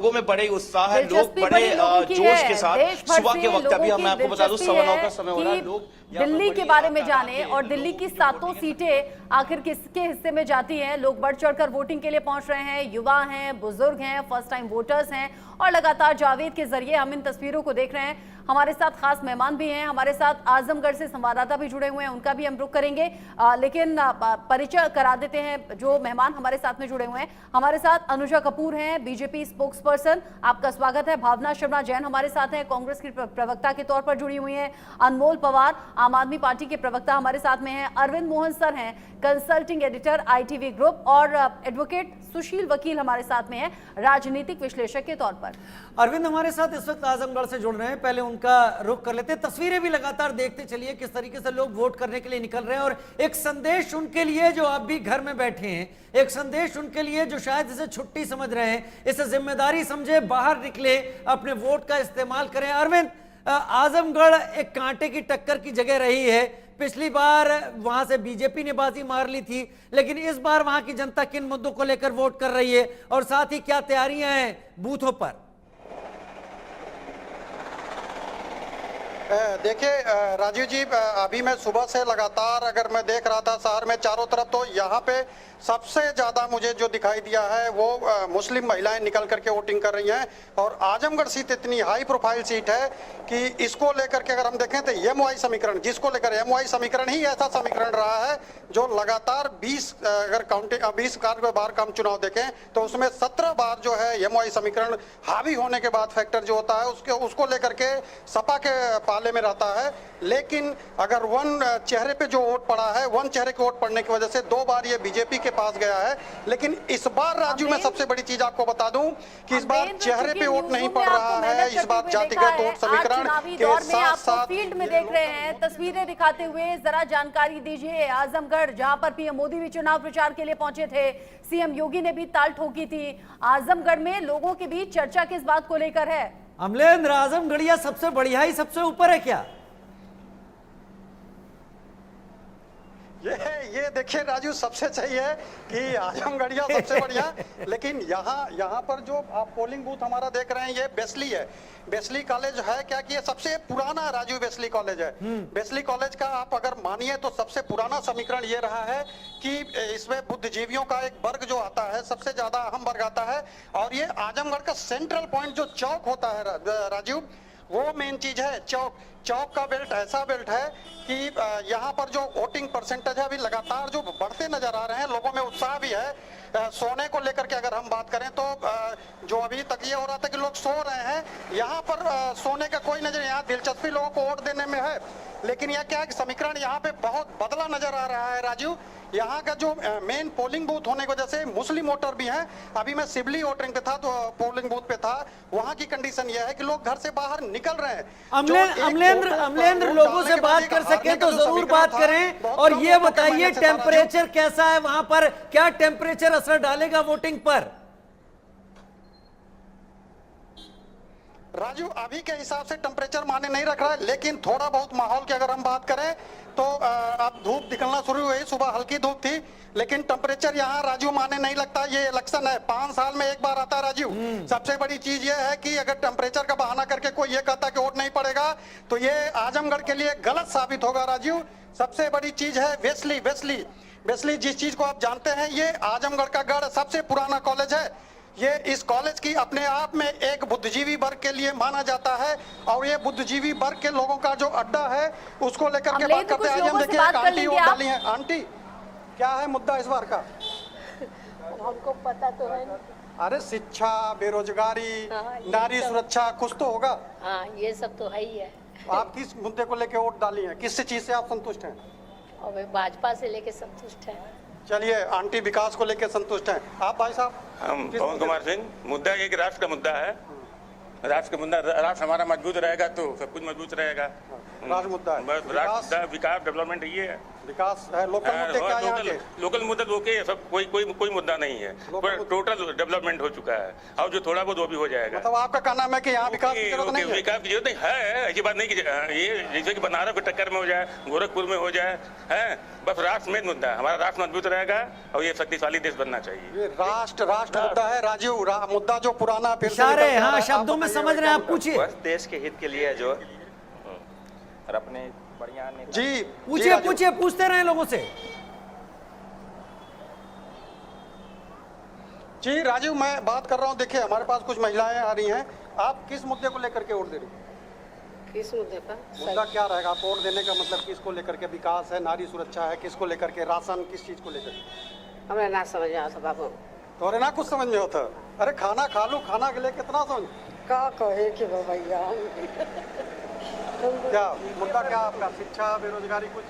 लोगों में बड़े उत्साह है, लोग बड़े जोश के साथ सुबह के वक्त, अभी मैं आपको बता दूं 9:15 का समय हो रहा है, लोग दिल्ली के बारे में जाने और दिल्ली की 7 सीटें आखिर किसके हिस्से में जाती हैं। लोग बढ़ चढ़कर वोटिंग के लिए पहुंच रहे हैं, युवा हैं, बुजुर्ग हैं, फर्स्ट टाइम वोटर्स हैं और लगातार जावेद के जरिए हम इन तस्वीरों को देख रहे हैं। हमारे साथ खास मेहमान भी हैं, हमारे साथ आजमगढ़ से संवाददाता भी जुड़े हुए हैं, उनका भी हम रुख करेंगे, लेकिन परिचय करा देते हैं जो मेहमान हमारे साथ में जुड़े हुए हैं। हमारे साथ अनुजा कपूर हैं, बीजेपी स्पोक्स पर्सन, आपका स्वागत है। भावना शर्मा जैन हमारे साथ हैं, कांग्रेस की प्रवक्ता के तौर पर जुड़ी हुई हैं। अनमोल पवार आम आदमी पार्टी के प्रवक्ता हमारे साथ में हैं। अरविंद मोहन सर हैं, कंसल्टिंग एडिटर ITV ग्रुप, और एडवोकेट सुशील वकील हमारे साथ में हैं, राजनीतिक विश्लेषक के तौर पर। अरविंद हमारे साथ इस वक्त आजमगढ़ से जुड़ रहे हैं, पहले उनका रुख कर लेते हैं। तस्वीरें भी लगातार देखते चलिए किस तरीके से लोग वोट करने के लिए निकल रहे हैं, और एक संदेश उनके लिए जो आप भी घर में बैठे हैं, एक संदेश उनके लिए जो शायद इसे छुट्टी समझ रहे हैं, इसे जिम्मेदारी समझे, बाहर निकले, अपने वोट का इस्तेमाल करें। अरविंद, आजमगढ़ एक कांटे की टक्कर की जगह रही है। पिछली बार वहां से बीजेपी ने बाजी मार ली थी, लेकिन इस बार वहां की जनता किन मुद्दों को लेकर वोट कर रही है और साथ ही क्या तैयारियां हैं बूथों पर? देखिए राजीव जी, अभी मैं सुबह से लगातार अगर मैं देख रहा था शहर में चारों तरफ, तो यहाँ पे सबसे ज्यादा मुझे जो दिखाई दिया है वो मुस्लिम महिलाएं निकल करके वोटिंग कर रही हैं। और आजमगढ़ सीट इतनी हाई प्रोफाइल सीट है कि इसको लेकर के अगर हम देखें तो MY समीकरण, जिसको लेकर MY समीकरण ही ऐसा समीकरण रहा है जो लगातार 20 अगर काउंटिंग 20 बार का हम चुनाव देखें तो उसमें 17 बार जो है MY समीकरण हावी होने के बाद फैक्टर जो होता है उसको लेकर के सपा के पाले में रहता है। लेकिन अगर वन चेहरे पे जो वोट पड़ा है, वन चेहरे के वोट पड़ने की वजह से 2 बार ये बीजेपी के पास गया है। लेकिन इस बार राजू में सबसे बड़ी चीज आपको बता दूं कि इस बार चेहरे पे वोट नहीं पड़ रहा है, इस बार जातिगत वोट समीकरण के साथ साथ फील्ड में देख रहे हैं। तस्वीरें दिखाते हुए जरा जानकारी दीजिए। आजमगढ़ जहां पर PM मोदी भी चुनाव प्रचार के लिए पहुंचे थे, CM योगी ने भी ताल ठोकी थी, आजमगढ़ में लोगों के बीच चर्चा किस बात को लेकर है? अमलेंद्र, आजमगढ़िया सबसे बढ़िया ही सबसे ऊपर है क्या? ये देखिए राजू, सबसे सही है कि आजमगढ़िया सबसे बढ़िया। लेकिन यहाँ पर जो आप पोलिंग बूथ हमारा देख रहे हैं ये बेसली है। बेसली कॉलेज है क्या कि ये सबसे पुराना राजू बेसली कॉलेज है। बेसली कॉलेज का आप अगर मानिए तो सबसे पुराना समीकरण ये रहा है कि इसमें बुद्धिजीवियों का एक वर्ग जो आता है, सबसे ज्यादा अहम वर्ग आता है। और ये आजमगढ़ का सेंट्रल पॉइंट जो चौक होता है राजू, वो मेन चीज है। चौक का बेल्ट ऐसा बेल्ट है कि यहाँ पर जो वोटिंग परसेंटेज है अभी लगातार जो बढ़ते नजर आ रहे हैं, लोगों में उत्साह भी है। सोने को लेकर के अगर हम बात करें तो जो अभी तक ये हो रहा था कि लोग सो रहे हैं, यहाँ पर सोने का कोई नजर, यहाँ दिलचस्पी लोगों को वोट देने में है। लेकिन यह क्या है कि समीकरण यहाँ पे बहुत बदला नजर आ रहा है राजू। यहाँ का जो मेन पोलिंग बूथ होने की वजह से मुस्लिम वोटर भी हैं। अभी मैं सिबली वोटिंग पे था तो पोलिंग बूथ पे था, वहाँ की कंडीशन यह है कि लोग घर से बाहर निकल रहे हैं। अमलेंद्र, लोगों से बात कर सके तो जरूर बात करें, और ये बताइए टेम्परेचर कैसा है वहां पर? क्या टेम्परेचर असर डालेगा वोटिंग पर? राजू अभी के हिसाब से टेम्परेचर माने नहीं रख रहा है, लेकिन थोड़ा बहुत माहौल की अगर हम बात करें तो अब धूप निकलना शुरू हुई। सुबह हल्की धूप थी, लेकिन टेम्परेचर यहाँ राजू माने नहीं लगता। ये इलेक्शन है, 5 साल में एक बार आता है राजू। सबसे बड़ी चीज ये है कि अगर टेम्परेचर का बहाना करके कोई ये कहता कि वोट नहीं पड़ेगा तो ये आजमगढ़ के लिए गलत साबित होगा राजू। सबसे बड़ी चीज है वेस्ली, जिस चीज को आप जानते हैं, ये आजमगढ़ का गढ़ सबसे पुराना कॉलेज है। ये इस कॉलेज की अपने आप में एक बुद्धिजीवी वर्ग के लिए माना जाता है, और ये बुद्धिजीवी वर्ग के लोगों का जो अड्डा है उसको लेकर के बात करते हैं। देखिए आंटी वोट डाली है। आंटी, क्या है मुद्दा इस बार का? हमको पता तो है नहीं। अरे शिक्षा, बेरोजगारी, नारी सुरक्षा, कुछ तो होगा। हाँ, ये सब तो है ही है। आप किस मुद्दे को लेकर वोट डाली है? किस चीज से आप संतुष्ट हैं? और भाजपा से लेके संतुष्ट है। चलिए, आंटी विकास को लेकर संतुष्ट हैं। आप भाई साहब? हम पवन कुमार सिंह। मुद्दा ये कि राष्ट्र का मुद्दा है। राष्ट्र का मुद्दा, राष्ट्र हमारा मजबूत रहेगा तो सब कुछ मजबूत रहेगा। राष्ट्र मुद्दा है, बस राष्ट्र विकास डेवलपमेंट ये है। विकास है, लोकल मुद्दे क्या है यहाँ के? लोकल मुद्दे ओके है सब, कोई मुद्दा नहीं है, पर टोटल डेवलपमेंट हो चुका है, और जो थोड़ा बहुत वो भी हो जाएगा। मतलब आपका कहना है कि यहाँ विकास की जरूरत नहीं है? विकास की जरूरत नहीं है, ऐसी बात नहीं कि ये जैसे कि बनारस के टक्कर में हो जाए, गोरखपुर में हो जाए, है बस राष्ट्र में मुद्दा है, हमारा राष्ट्र मजबूत रहेगा और ये शक्तिशाली देश बनना चाहिए। ये राष्ट्र मुद्दा है राजीव, मुद्दा जो पुराना फिर से इशारे, निकल के आ रहा हाँ, है। शब्दों में समझ रहे हैं आप, पूछिए। बस देश के हित के लिए जो और अपने बढ़िया जी पूछिए पूछिए, पूछते रहे लोगों से। जी राजीव, मैं बात कर रहा हूँ, देखिए हमारे पास कुछ महिलाएं आ रही हैं, आप किस मुद्दे को लेकर के वोट दे रही हैं? किस मुद्दे पर? मुद्दा क्या रहेगा? आप वोट देने का मतलब किसको लेकर के? विकास है, नारी सुरक्षा है, किसको लेकर के? राशन, किस चीज को लेकर? हमें ना समझ आता बाबू। तो ना कुछ समझ में होता? अरे खाना खा लो, खाना के लिए कितना समझ? का कहे कि भैया क्या मुद्दा क्या आपका? शिक्षा, बेरोजगारी, कुछ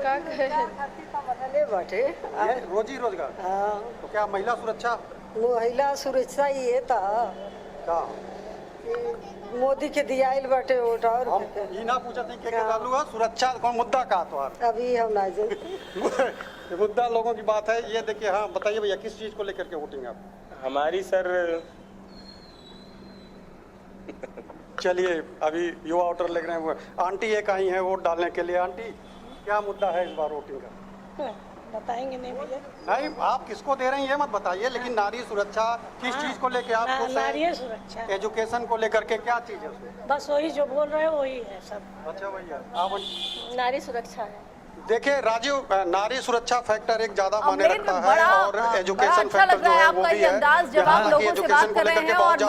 का कहे बदले बाटे। ये रोजी रोजगार? हाँ, तो क्या महिला सुरक्षा? महिला सुरक्षा ये था क्या मोदी के दियाइल बाटे वोट, और हम ये ना पूछा थी के डालू है सुरक्षा कौन मुद्दा का? तो अभी हम ना जानते। मुद्दा लोगों की बात है ये। देखिए, हाँ बताइए भैया, किस चीज को लेकर के वोटिंग आप? हमारी सर चलिए, अभी युवा वोटर लग रहे हैं, आंटी एक आई है वोट डालने के लिए। आंटी, क्या मुद्दा है इस बार वोटिंग का? बताएंगे नहीं भैया। नहीं, आप किसको दे रहे हैं ये मत बताइए, लेकिन नारी सुरक्षा किस चीज को लेकर आप खुश हैं? नारी सुरक्षा, एजुकेशन को लेकर के क्या चीज है उसमें? बस वही जो बोल रहे हो वही है सब। अच्छा भैया, आप नारी सुरक्षा है। देखिए राजीव, नारी सुरक्षा फैक्टर एक ज्यादा मायने अमरेंद्र, रखता है बड़ा और एजुकेशन अच्छा फैक्टर लग जो रहा है है वो आपका भी ये है। अंदाज, जब आप यहाँ की लोगों से एजुकेशन बात को कर रहे लेकर के हैं बहुत और ज्यादा